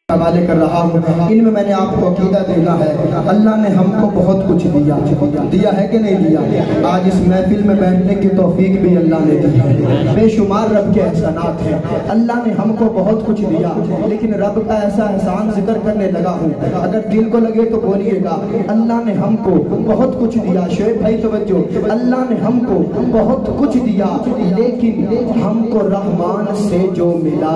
حوالے کر رہا ہوں، ان میں نے آپ کو عقیدہ دینا ہے اللہ نے ہم کو بہت کچھ دیا ہے کہ نہیں دیا؟ آج اس محفل میں بیٹھنے کی توفیق بھی اللہ نے دی ہے، بے شمار رب کے احسانات ہیں، اللہ نے ہم کو بہت کچھ دیا، لیکن رب کا ایسا احسان ذکر کرنے لگا ہوں، اگر دل کو لگے تو بولیے گا اللہ نے ہم کو بہت کچھ دیا۔ شعیب بھائی توجہ، اللہ نے ہم کو بہت کچھ دیا، لیکن ہم کو رحمان سے جو ملا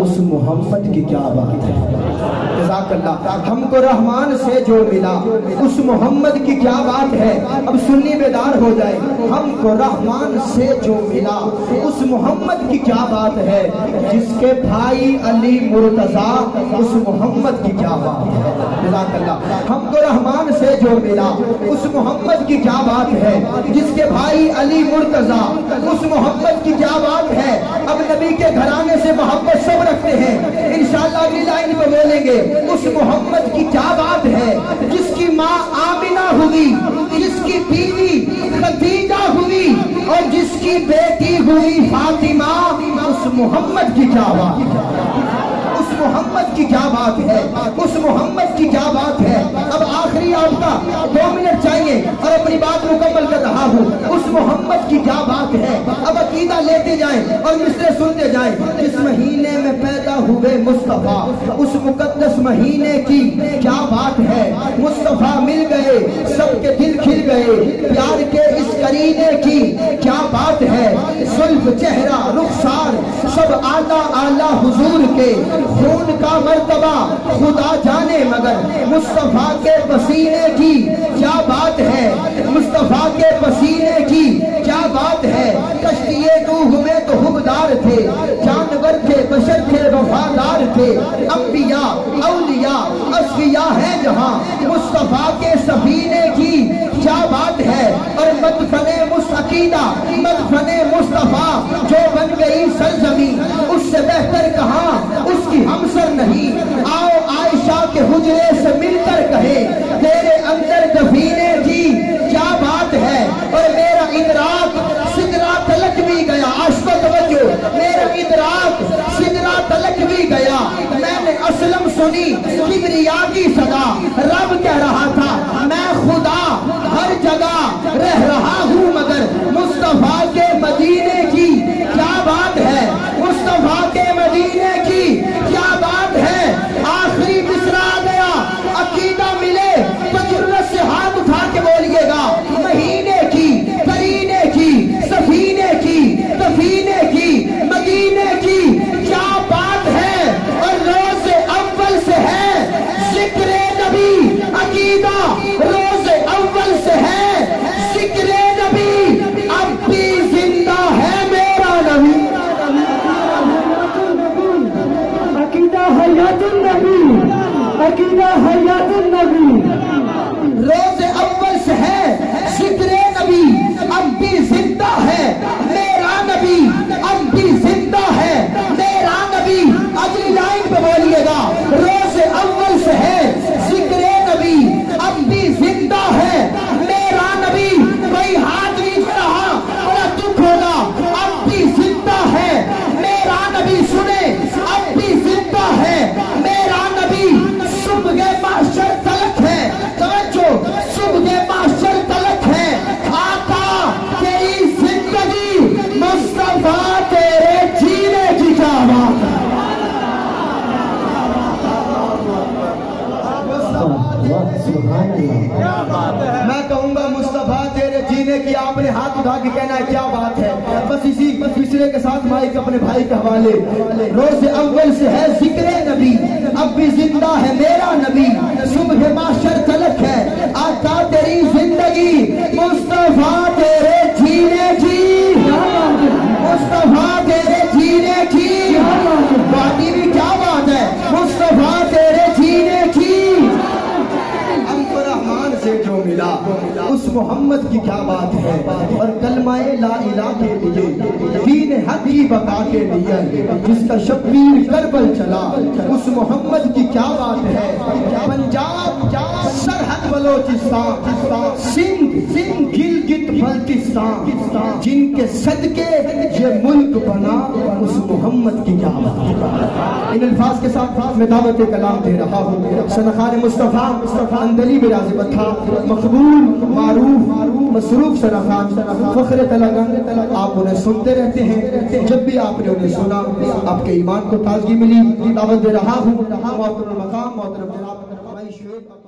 اس محمد کی کیا بات ہے؟ جزاک اللہ۔ ہم کو رحمان سے جو ملا اس محمد کی کیا بات ہے؟ اب سنی بیدار ہو جائے، ہم کو رحمان سے جو ملا اس محمد کی کیا بات ہے؟ جس کے بھائی علی مرتضیٰ اس محمد کی کیا بات ہے؟ جزاک اللہ۔ ہم کو رحمان سے جو ملا اس محمد کی کیا بات ہے؟ جس کے بھائی علی مرتضیٰ اس محمد کی کیا بات ہے؟ اب نبی کے گھرانے سے محبت سب رکھتے ہیں، انشاءاللہ اگلی لائن پہ بولیں گے اس محمد کی کیا بات ہے؟ جس کی ماں آمنہ ہوئی، جس کی بیوی خدیجہ ہوئی اور جس کی بیٹی ہوئی فاطمہ، اس محمد کی کیا بات ہے؟ اس محمد کی کیا بات ہے؟ اس محمد کی کیا بات ہے؟ اب آخری آپ کا 2 منٹ چاہیے اور اپنی بات مکمل کر رہا ہوں۔ اس محمد کی کیا بات ہے؟ اب عقیدہ لیتے جائیں اور مصرے سنتے جائیں۔ جس مہینے میں پیدا ہوئے مصطفیٰ اس مقدس مہینے کی کیا بات ہے؟ مصطفیٰ مل گئے، سب کے دل کھل گئے، پیار کے اس کرینے کی کیا بات ہے؟ زلف چہرہ رخسار سب اعلیٰ اعلیٰ حضور کے، خون کا مرتبہ خدا جانے مگر مصطفیٰ کے پسینے کی کیا بات ہے؟ مصطفیٰ کے پسینے کی کیا بات ہے؟ کشتی نوح میں تو حبدار تھے، جانور تھے، بشر تھے، وفادار تھے، انبیاء اولیاء اصفیاء ہیں جہاں مصطفیٰ کے سفینے کی کیا بات ہے؟ اور مدفن عقیدہ مدفن مصطفیٰ جو بن گئی سرزمین، اس سے بہتر کہاں اس کی ہمسر نہیں۔ آؤ عائشہ کے حجرے سے مل کر کہے تیرے اندر دفینے کی کیا بات ہے؟ اور میرا ادراک سدرا تلک بھی گیا، عاشق توجہ، میرا ادراک سدرا تلک بھی گیا، میں نے اسلم سنی کبریا کی صدا، رب کہہ رہا تھا میں خدا ہر جگہ رہ رہا ہوں مگر مصطفیٰ کے مدینے کی کیا بات ہے؟ مصطفیٰ کے مدینے کی کیا بات ہے؟ آخری مصرع آ گیا، عقیدہ ملے تو جرت سے ہاتھ اٹھا کے بولیے گا مہینے کی، کرینے کی، سفینے کی، دفینے کی، مدینے کی کیا بات ہے؟ اور روز اول سے ہے ذکر نبی، عقیدہ روز اول سے ہے ذکر نبی، اب بھی زندہ ہے میرا نبی، عقیدہ حیات النبی، عقیدہ حیات النبی، روز اول سے ہے ذکر نبی، اب بھی زندہ ہے میرا نبی، اب بھی زندہ ہے میرا نبی۔ اگلی لائن پہ بولیے گا روز اول سے ہے ذکر نبی، اب بھی زندہ ہے میرا نبی۔ کوئی ہاتھ نہیں رہا، بڑا دکھ ہوگا، اب بھی زندہ ہے میرا نبی، سنے اب بھی زندہ ہے میرا نبی۔ صبح محشر تلک ہے، توجہ، صبح محشر تلک ہے، آقا تیری زندگی، مصطفیٰ تیرے جینے کی کیا بات ہے؟ میں کہوں گا مصطفیٰ تیرے جینے کی، آپ نے ہاتھ اٹھا کے کہنا ہے کیا بات ہے؟ بس اسی مصرے کے ساتھ مائک اپنے بھائی کے حوالے، روز اول سے ہے ذکر نبی، اب بھی زندہ ہے میرا نبی، صبح محشر تلک ہے، آقا تیری زندگی، مصطفیٰ تیرے جینے کی، مصطفیٰ تیرے جینے کی، باقی بھی کیا بات ہے؟ مصطفیٰ تیرے جینے کی، ہم کو رحمان سے جو ملا اس محمد کی کیا بات ہے؟ اور کلمہ لا الہ کے لیے، دین حق کی بقا کے لیے جس کا شبیر کربل چلا اس محمد کی کیا بات ہے؟ پنجاب سرحد بلوچستان، سندھ گلگت بلتستان، جن کے صدقے یہ ملک بنا، اس محمد کی کیا بات۔ ان الفاظ کے ساتھ میں دعوت کلام دے رہا ہوں۔ سنخان مصطفیٰ اندلی براز تھا، مقبول معروف مصروف سنخان فخر تلگن، آپ انہیں سنتے رہتے ہیں، جب بھی آپ نے انہیں سنا آپ کے ایمان کو تازگی ملی۔ دعوت دے رہا ہوں محترم مقام محترم جناب